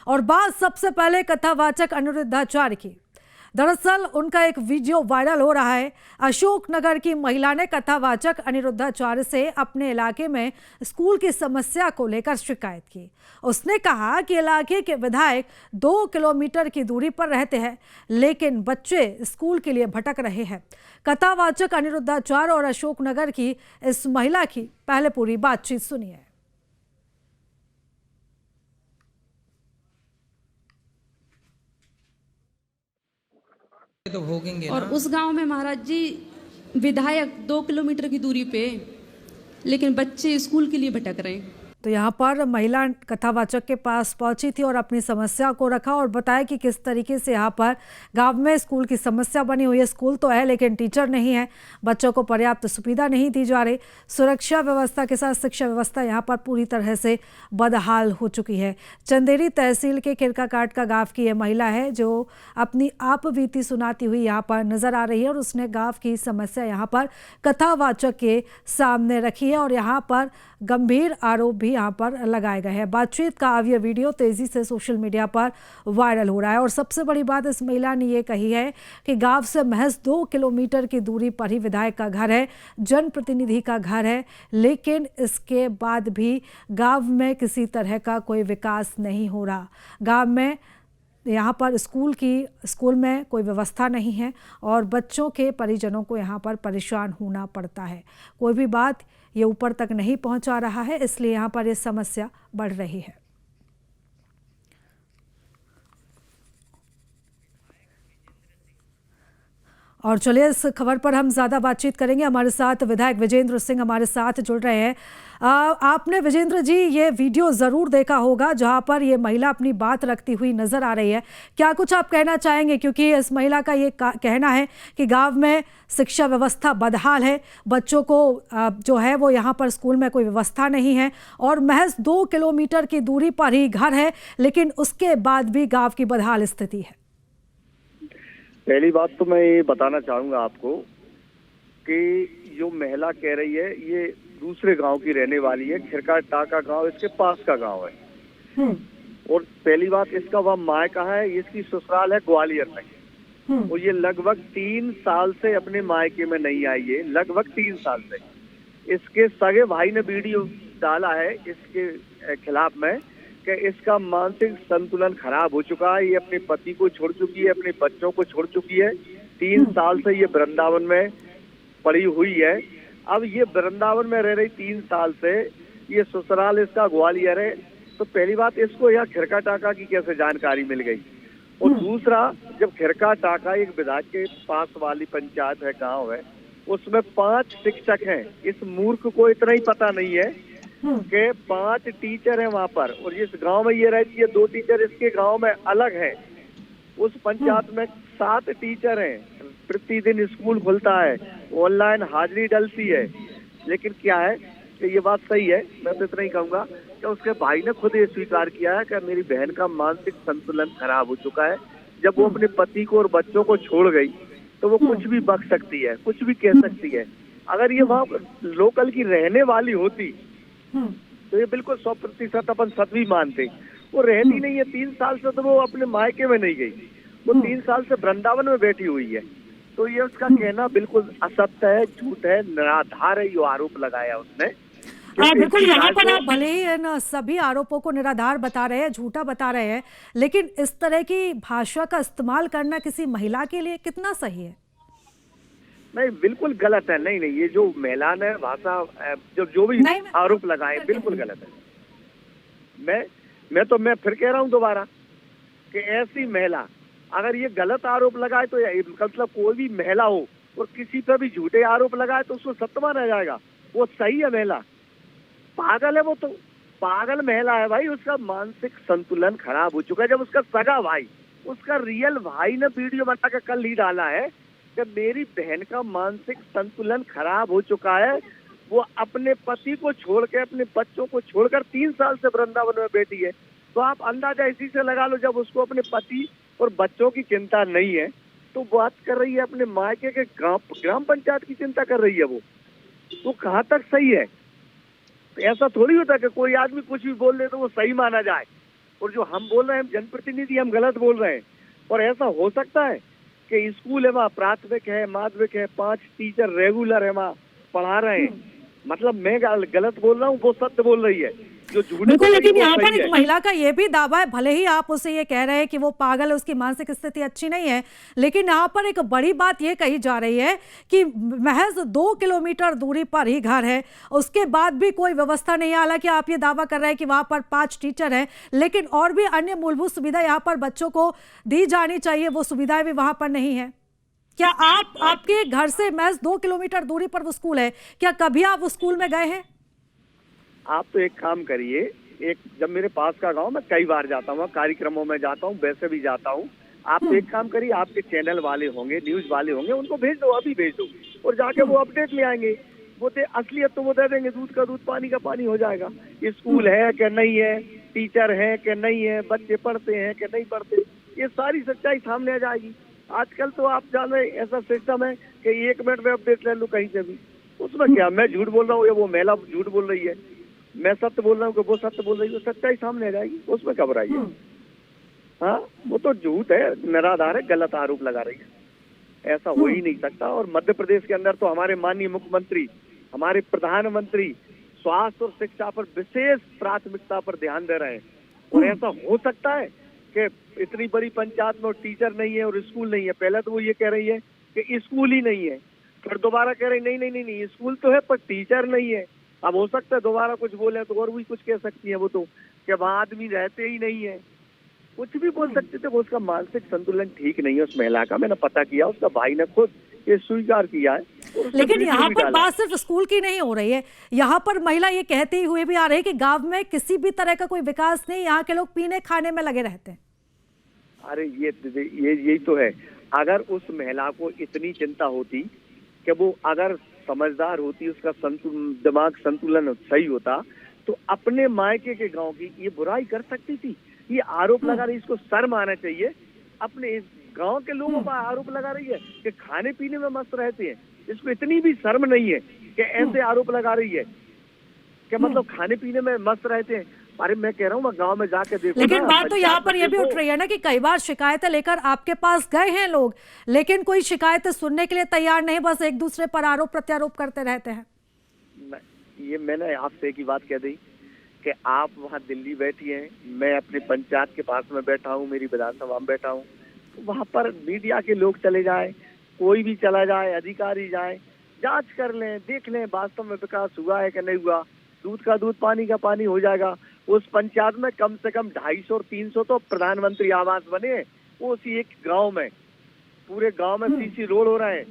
और बात सबसे पहले कथावाचक अनिरुद्धाचार्य की। दरअसल उनका एक वीडियो वायरल हो रहा है। अशोकनगर की महिला ने कथावाचक अनिरुद्धाचार्य से अपने इलाके में स्कूल की समस्या को लेकर शिकायत की। उसने कहा कि इलाके के विधायक 2 किलोमीटर की दूरी पर रहते हैं, लेकिन बच्चे स्कूल के लिए भटक रहे हैं। कथावाचक अनिरुद्धाचार्य और अशोकनगर की इस महिला की पहले पूरी बातचीत सुनिए। तो भोगेंगे और ना। उस गांव में महाराज जी विधायक 2 किलोमीटर की दूरी पे, लेकिन बच्चे स्कूल के लिए भटक रहे हैं। तो यहाँ पर महिला कथावाचक के पास पहुंची थी और अपनी समस्या को रखा और बताया कि किस तरीके से यहाँ पर गांव में स्कूल की समस्या बनी हुई है। स्कूल तो है लेकिन टीचर नहीं है, बच्चों को पर्याप्त सुविधा नहीं दी जा रही। सुरक्षा व्यवस्था के साथ शिक्षा व्यवस्था यहाँ पर पूरी तरह से बदहाल हो चुकी है। चंदेरी तहसील के खिरकाकाट का गाँव की ये महिला है जो अपनी आप बीती सुनाती हुई यहाँ पर नजर आ रही है और उसने गाँव की समस्या यहाँ पर कथावाचक के सामने रखी है और यहाँ पर गंभीर आरोप भी यहाँ पर लगाए गए हैं। बातचीत का अब यह वीडियो तेजी से सोशल मीडिया पर वायरल हो रहा है और सबसे बड़ी बात इस महिला ने ये कही है कि गांव से महज 2 किलोमीटर की दूरी पर ही विधायक का घर है, जनप्रतिनिधि का घर है, लेकिन इसके बाद भी गांव में किसी तरह का कोई विकास नहीं हो रहा। गांव में यहाँ पर स्कूल में कोई व्यवस्था नहीं है और बच्चों के परिजनों को यहाँ पर परेशान होना पड़ता है। कोई भी बात ये ऊपर तक नहीं पहुँचा रहा है, इसलिए यहाँ पर ये समस्या बढ़ रही है। और चलिए इस खबर पर हम ज़्यादा बातचीत करेंगे। हमारे साथ विधायक विजेंद्र सिंह हमारे साथ जुड़ रहे हैं। आपने विजेंद्र जी ये वीडियो ज़रूर देखा होगा जहां पर ये महिला अपनी बात रखती हुई नज़र आ रही है। क्या कुछ आप कहना चाहेंगे, क्योंकि इस महिला का ये कहना है कि गांव में शिक्षा व्यवस्था बदहाल है, बच्चों को जो है वो यहाँ पर स्कूल में कोई व्यवस्था नहीं है और महज 2 किलोमीटर की दूरी पर ही घर है, लेकिन उसके बाद भी गाँव की बदहाल स्थिति है। पहली बात तो मैं ये बताना चाहूंगा आपको कि जो महिला कह रही है ये दूसरे गांव की रहने वाली है। खिरकाटा गांव इसके पास का गांव है और पहली बात इसका वह मायका है, इसकी ससुराल है ग्वालियर में और ये लगभग 3 साल से अपने मायके में नहीं आई है, लगभग 3 साल से। इसके सगे भाई ने वीडियो डाला है इसके खिलाफ में कि इसका मानसिक संतुलन खराब हो चुका है, ये अपने पति को छोड़ चुकी है, अपने बच्चों को छोड़ चुकी है। 3 साल से ये वृंदावन में पड़ी हुई है। अब ये वृंदावन में रह रही 3 साल से, ये ससुराल इसका ग्वालियर है। तो पहली बात इसको यहाँ खिरकाटाका की कैसे जानकारी मिल गई। और दूसरा, जब खिरकाटाका एक विधायक के पास वाली पंचायत है, गाँव है, उसमें 5 शिक्षक हैं। इस मूर्ख को इतना ही पता नहीं है कि 5 टीचर हैं वहाँ पर और जिस गांव में ये रहती है 2 टीचर इसके गांव में अलग है। उस पंचायत में 7 टीचर हैं, प्रतिदिन स्कूल खुलता है, ऑनलाइन हाजिरी डलती है। लेकिन क्या है कि ये बात सही है, मैं तो इतना ही कहूँगा कि उसके भाई ने खुद ये स्वीकार किया है कि मेरी बहन का मानसिक संतुलन खराब हो चुका है। जब वो अपने पति को और बच्चों को छोड़ गई तो वो कुछ भी बक सकती है, कुछ भी कह सकती है। अगर ये वहाँ लोकल की रहने वाली होती तो ये बिल्कुल 100% अपन सच भी मानते। वो रहती नहीं है 3 साल से, तो वो अपने मायके में नहीं गई, वो 3 साल से वृंदावन में बैठी हुई है। तो ये उसका कहना बिल्कुल असत्य है, झूठ है, निराधार है। ये आरोप लगाया उसने। बिल्कुल, यहाँ पर आप भले ही ना सभी आरोपों को निराधार बता रहे हैं, झूठा बता रहे हैं, लेकिन इस तरह की भाषा का इस्तेमाल करना किसी महिला के लिए कितना सही है? नहीं, बिल्कुल गलत है। नहीं, ये जो महिला ने भाषा जो भी आरोप लगाए बिल्कुल गलत है। मैं फिर कह रहा हूँ दोबारा कि ऐसी महिला अगर ये गलत आरोप लगाए तो मतलब कोई भी महिला हो और किसी पर भी झूठे आरोप लगाए तो उसको सत्य माना जाएगा। वो सही है महिला? पागल है वो, तो पागल महिला है भाई। उसका मानसिक संतुलन खराब हो चुका है। जब उसका सगा भाई, उसका रियल भाई ने वीडियो बना के कल ही डाला है कि मेरी बहन का मानसिक संतुलन खराब हो चुका है, वो अपने पति को छोड़ के, अपने बच्चों को छोड़कर 3 साल से वृंदावन में बैठी है। तो आप अंदाजा इसी से लगा लो, जब उसको अपने पति और बच्चों की चिंता नहीं है तो बात कर रही है अपने मायके के ग्राम पंचायत की चिंता कर रही है। वो कहाँ तक सही है? तो ऐसा थोड़ी होता कि कोई आदमी कुछ भी बोल दे तो वो सही माना जाए। और जो हम बोल रहे हैं जनप्रतिनिधि हम गलत बोल रहे हैं। और ऐसा हो सकता है कि स्कूल है वहाँ प्राथमिक है, माध्यमिक है, 5 टीचर रेगुलर है वहाँ पढ़ा रहे हैं, मतलब मैं गलत बोल रहा हूँ, वो सत्य बोल रही है। जो झूठ बिल्कुल, बोल रही है लेकिन वो यहाँ पर सही एक है। महिला का ये भी दावा है, भले ही आप उसे ये कह रहे हैं कि वो पागल है, उसकी मानसिक स्थिति अच्छी नहीं है, लेकिन यहाँ पर एक बड़ी बात ये कही जा रही है कि महज 2 किलोमीटर दूरी पर ही घर है, उसके बाद भी कोई व्यवस्था नहीं है। हालांकि आप ये दावा कर रहे हैं कि वहां पर 5 टीचर हैं, लेकिन और भी अन्य मूलभूत सुविधा यहाँ पर बच्चों को दी जानी चाहिए, वो सुविधाएं भी वहां पर नहीं है। क्या आपके घर से महज 2 किलोमीटर दूरी पर वो स्कूल है, क्या कभी आप उस स्कूल में गए हैं? आप तो एक काम करिए, जब मेरे पास का गांव, मैं कई बार जाता हूँ, कार्यक्रमों में जाता हूँ, वैसे भी जाता हूँ। आप तो एक काम करिए, आपके चैनल वाले होंगे, न्यूज वाले होंगे, उनको भेज दो, अभी भेज दो, और जाके वो अपडेट ले आएंगे। वो असलियत तो वो दे देंगे, दूध का दूध पानी का पानी हो जाएगा। स्कूल है कि नहीं है, टीचर है कि नहीं है, बच्चे पढ़ते हैं कि नहीं पढ़ते, ये सारी सच्चाई सामने आ जाएगी। आजकल तो आप जान रहे ऐसा सिस्टम है कि 1 मिनट में अपडेट ले लो कहीं से भी। उसमें क्या मैं झूठ बोल रहा हूँ या वो महिला झूठ बोल रही है, मैं सत्य बोल रहा हूँ कि वो सत्य बोल रही है, सच्चाई सामने आ जाएगी, उसमें घबराइए। हाँ, वो तो झूठ है, निराधार है, गलत आरोप लगा रही है, ऐसा हो ही नहीं सकता। और मध्य प्रदेश के अंदर तो हमारे माननीय मुख्यमंत्री, हमारे प्रधानमंत्री स्वास्थ्य और शिक्षा पर विशेष प्राथमिकता पर ध्यान दे रहे हैं। और ऐसा हो सकता है कि इतनी बड़ी पंचायत में टीचर नहीं है और स्कूल नहीं है। पहले तो वो ये कह रही है कि स्कूल ही नहीं है, फिर दोबारा कह रही नहीं स्कूल तो है पर टीचर नहीं है। अब हो सकता है दोबारा कुछ बोले तो और भी कुछ कह सकती है वो तो, कि वहाँ आदमी रहते ही नहीं है, कुछ भी बोल सकते थे। वो उसका मानसिक संतुलन ठीक नहीं है उस महिला का, मैंने पता किया, उसका भाई ने खुद ये स्वीकार किया है। लेकिन यहाँ पर बात सिर्फ स्कूल की नहीं हो रही है, यहाँ पर महिला ये कहते हुए भी आ रही है कि गांव में किसी भी तरह का कोई विकास नहीं, यहाँ के लोग पीने खाने में लगे रहते हैं। अरे यही तो है। अगर उस महिला को इतनी चिंता होती कि वो अगर समझदार होती, उसका दिमाग संतुलन सही होता, तो अपने मायके के गांव की ये बुराई कर सकती थी। ये आरोप लगा रही, इसको शर्म आना चाहिए। अपने इस गांव के लोगों पर आरोप लगा रही है कि खाने पीने में मस्त रहते हैं, इसको इतनी भी शर्म नहीं है कि ऐसे आरोप लगा रही है कि मतलब खाने पीने में मस्त रहते हैं। अरे मैं कह रहा हूँ, मैं गांव में जाके देखो। लेकिन बात तो यहाँ पर यह भी उठ रही है ना कि कई बार शिकायतें लेकर आपके पास गए हैं लोग, लेकिन कोई शिकायतें सुनने के लिए तैयार नहीं, बस एक दूसरे पर आरोप प्रत्यारोप करते रहते हैं। ये मैंने आपसे एक ही बात कह दी कि आप वहाँ दिल्ली बैठी हैं, मैं अपने पंचायत के पास में बैठा हूँ, मेरी विधानसभा में बैठा हूँ, वहाँ पर मीडिया के लोग चले जाए, कोई भी चला जाए, अधिकारी जाए, जांच कर लें, देख लें वास्तव में विकास हुआ है कि नहीं हुआ। दूध का दूध पानी का पानी हो जाएगा। उस पंचायत में कम से कम 250 और 300 तो प्रधानमंत्री आवास बने हैं। वो उसी एक गांव में, पूरे गांव में सीसी रोड हो रहे हैं,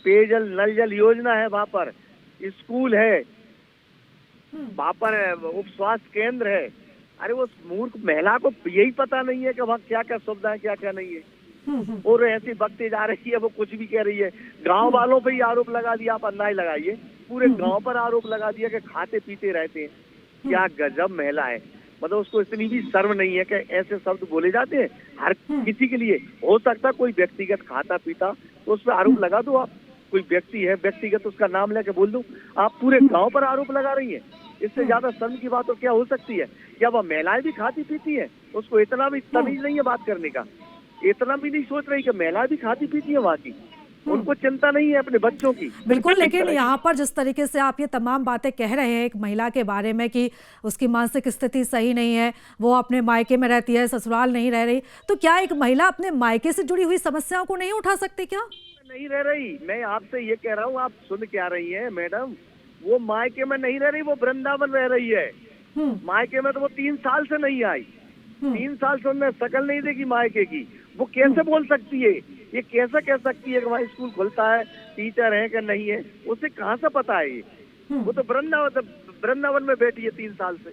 पेयजल नल जल योजना है, वहाँ पर स्कूल है, वहाँ पर उप स्वास्थ्य केंद्र है। अरे वो मूर्ख महिला को यही पता नहीं है कि वहाँ क्या क्या सुविधा है, क्या क्या नहीं है, और ऐसी बकते जा रही है, वो कुछ भी कह रही है। गांव वालों पे ही आरोप लगा दिया, आप अंदाज लगाइए, पूरे गांव पर आरोप लगा दिया कि खाते पीते रहते हैं। क्या गजब महिला है, मतलब उसको इतनी भी शर्म नहीं है कि ऐसे शब्द बोले जाते हैं हर किसी के लिए। हो सकता है कोई व्यक्तिगत खाता पीता, तो उस पर आरोप लगा दो। आप कोई व्यक्ति है व्यक्तिगत, उसका नाम लेके बोल दो। आप पूरे गांव पर आरोप लगा रही है, इससे ज्यादा शर्म की बात तो क्या हो सकती है। क्या वह महिलाएं भी खाती पीती है, उसको इतना भी तमीज नहीं है बात करने का, इतना भी नहीं सोच रही कि महिलाएं भी खाती पीती है वहाँ की, उनको चिंता नहीं है अपने बच्चों की। बिल्कुल, लेकिन यहाँ पर जिस तरीके से आप ये तमाम बातें कह रहे हैं एक महिला के बारे में कि उसकी मानसिक स्थिति सही नहीं है, वो अपने मायके में रहती है, ससुराल नहीं रह रही, तो क्या एक महिला अपने मायके से जुड़ी हुई समस्याओं को नहीं उठा सकती? क्या नहीं रह रही, मैं आपसे ये कह रहा हूँ, आप सुन क्या रही हैं मैडम, वो मायके में नहीं रह रही, वो वृंदावन रह रही है। मायके में तो वो 3 साल से नहीं आई, 3 साल से उन्हें शकल नहीं देगी मायके की। वो कैसे बोल सकती है, ये कैसे कह सकती है कि वहाँ स्कूल खुलता है, टीचर है कि नहीं है, उसे कहाँ से पता है ये? वो तो वृंदावन में बैठी है 3 साल से।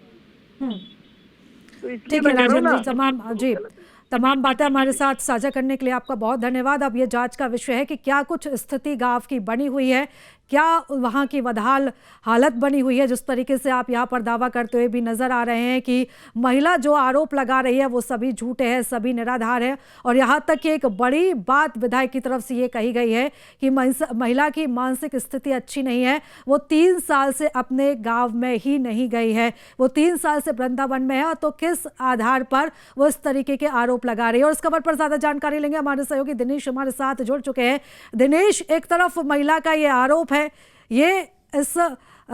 तो इसलिए मैं कह रहा हूं ना, तमाम बातें हमारे साथ साझा करने के लिए आपका बहुत धन्यवाद। अब ये जांच का विषय है कि क्या कुछ स्थिति गांव की बनी हुई है, क्या वहाँ की बदहाल हालत बनी हुई है। जिस तरीके से आप यहाँ पर दावा करते हुए भी नजर आ रहे हैं कि महिला जो आरोप लगा रही है वो सभी झूठे हैं, सभी निराधार है, और यहाँ तक कि एक बड़ी बात विधायक की तरफ से ये कही गई है कि महिला की मानसिक स्थिति अच्छी नहीं है, वो 3 साल से अपने गांव में ही नहीं गई है, वो 3 साल से वृंदावन में है, तो किस आधार पर वो इस तरीके के आरोप लगा रही है। और इस खबर पर ज्यादा जानकारी लेंगे, हमारे सहयोगी दिनेश हमारे साथ जुड़ चुके हैं। दिनेश, एक तरफ महिला का ये आरोप है, ये इस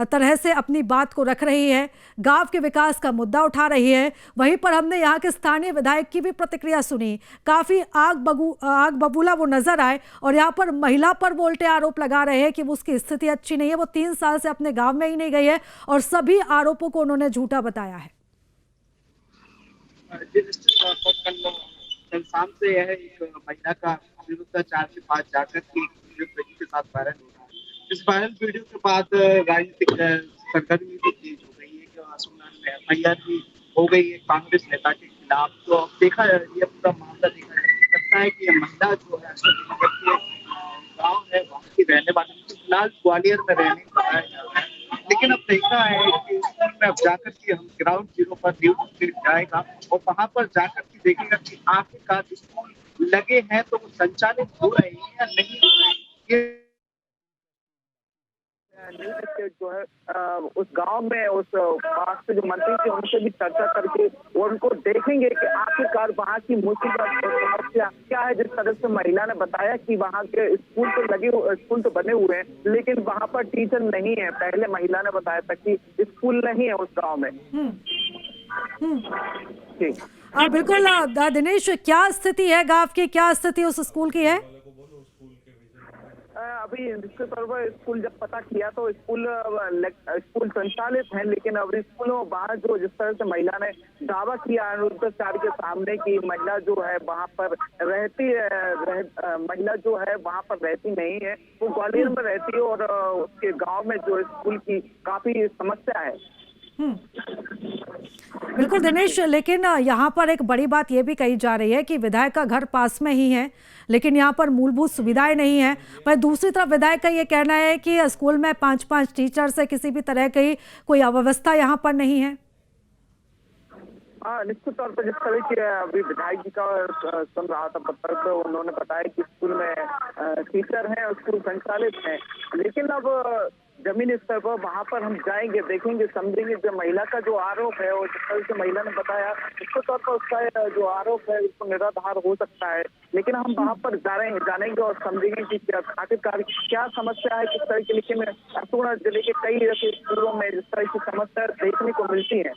तरह से अपनी बात को रख रही है, गांव के विकास का मुद्दा उठा रही है, वहीं पर हमने यहाँ के स्थानीय विधायक की भी प्रतिक्रिया सुनी, काफी आग बबूला वो नजर आए, और यहाँ पर महिला पर वो उल्टे आरोप लगा रहे हैं कि उसकी स्थिति अच्छी नहीं है, वो 3 साल से अपने गांव में ही नहीं गई है, और सभी आरोपों को उन्होंने झूठा बताया है। कल शाम से यह एक महिला का विरुद्धाचार के पास जाकर के वीडियो के साथ वायरल हो रहा है। इस वायरल वीडियो के बाद राजनीतिक सरगर्मी भी तेज हो गई है कि आसमान में एफआईआर भी हो गई है कांग्रेस नेता के खिलाफ। तो अब देखा ये पूरा मामला देखा जा सकता है कि ये महिला जो है अशोकनगर के गाँव है वहाँ की रहने वाली, फिलहाल ग्वालियर में रहने बताया जा रहा है। लेकिन अब देखा है कि स्कूल में अब जाकर के हम ग्राउंड जीरो पर न्यूज जाएगा और वहां पर जाकर के देखेगा कि आखिरकार स्कूल लगे हैं तो वो संचालित हो रहे हैं या नहीं हो रहे हैं। ये न्यूज जो है उस गांव में उस पास के जो मंत्री थे उनसे भी चर्चा करके और उनको देखेंगे कि आखिरकार वहाँ की मुसीबत और समस्या क्या है। जिस तरह से महिला ने बताया कि वहाँ के स्कूल तो बने हुए हैं लेकिन वहाँ पर टीचर नहीं है। पहले महिला ने बताया था कि स्कूल नहीं है उस गाँव में। बिल्कुल दिनेश, क्या स्थिति है गांव की, क्या स्थिति उस स्कूल की है? अभी निश्चित तौर पर स्कूल जब पता किया तो स्कूल संचालित है, लेकिन अब स्कूलों बाहर जो जिस तरह से महिला ने दावा किया अनुरुद्धाचार्य के सामने की महिला जो है वहाँ पर महिला जो है वहाँ पर रहती नहीं है, वो ग्वालियर में रहती है और उसके गांव में जो स्कूल की काफी समस्या है। बिल्कुल दिनेश, लेकिन यहाँ पर एक बड़ी बात यह भी कही जा रही है कि विधायक का घर पास में ही है लेकिन यहाँ पर मूलभूत सुविधाएं नहीं है। पर दूसरी तरफ विधायक का ये कहना है कि स्कूल में 5-5 टीचर्स है, किसी भी तरह की कोई अव्यवस्था यहाँ पर नहीं है। निश्चित तौर पर जिस तरह की अभी विधायक जी का सुन रहा था पत्र, तो उन्होंने बताया कि स्कूल में टीचर हैं, स्कूल संचालित हैं, लेकिन अब जमीनी स्तर पर वहाँ पर हम जाएंगे, देखेंगे, समझेंगे। जो महिला का जो आरोप है और जिस तरह से महिला ने बताया निश्चित तौर पर उसका जो आरोप है उसको निराधार हो सकता है, लेकिन हम वहाँ पर जानेंगे और समझेंगे कि आखिरकार क्या समस्या है, किस तरह की। लेकिन अशोकनगर जिले के कई ऐसे स्कूलों में जिस तरह की समस्या देखने को मिलती है।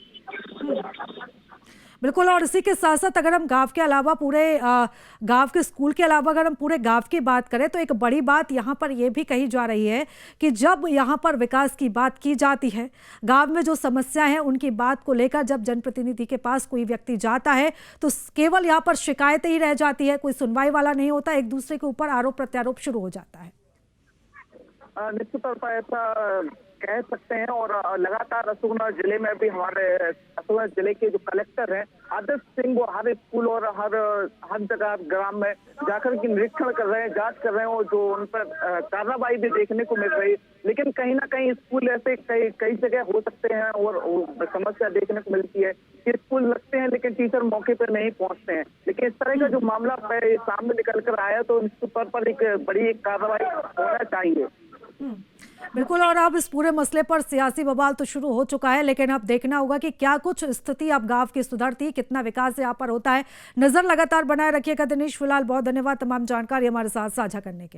बिल्कुल, और इसी के साथ साथ अगर हम गांव के अलावा पूरे गांव के स्कूल के अलावा अगर हम पूरे गांव की बात करें तो एक बड़ी बात यहाँ पर यह भी कही जा रही है कि जब यहाँ पर विकास की बात की जाती है, गांव में जो समस्या है उनकी बात को लेकर जब जनप्रतिनिधि के पास कोई व्यक्ति जाता है तो केवल यहाँ पर शिकायतें ही रह जाती है, कोई सुनवाई वाला नहीं होता, एक दूसरे के ऊपर आरोप प्रत्यारोप शुरू हो जाता है। निश्चित तौर पर ऐसा कह सकते हैं और लगातार अशोकनगर जिले में भी हमारे अशोकनगर जिले के जो कलेक्टर हैं आदर्श सिंह, वो हर स्कूल और हर जगह ग्राम में जाकर के निरीक्षण कर रहे हैं, जांच कर रहे हैं और जो उन पर कार्रवाई भी देखने को मिल रही है। लेकिन कहीं ना कहीं स्कूल ऐसे कई जगह हो सकते हैं और समस्या देखने को मिलती है कि स्कूल लगते हैं लेकिन टीचर मौके पर नहीं पहुंचते हैं। लेकिन इस तरह का जो मामला सामने निकल कर आया तो निश्चित तौर पर एक बड़ी कार्रवाई होना चाहिए। बिल्कुल, और अब इस पूरे मसले पर सियासी बवाल तो शुरू हो चुका है, लेकिन अब देखना होगा कि क्या कुछ स्थिति अब गांव की सुधरती, कितना विकास यहाँ पर होता है। नजर लगातार बनाए रखिएगा दिनेश। फिलहाल बहुत धन्यवाद तमाम जानकारी हमारे साथ साझा करने के।